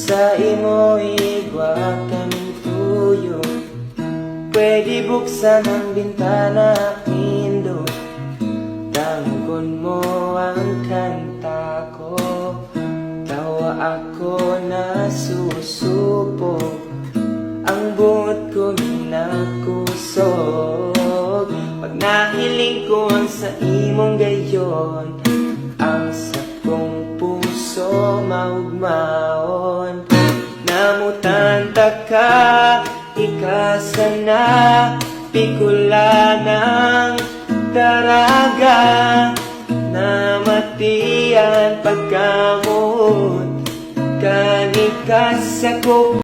sa imo'y igwa kaming tuyo. Pwede buksan ang bintana, Indo. Tanggon mo ang kanta ko. Tawa ako na susupog, ang buot ko minakusog. Pag nahiling ko ang sa imong gayon, ang sakong puso maugmaon. Namutanta ka, ikasana, pikula ng daraga. Namatian pagkamot, kanikas ako.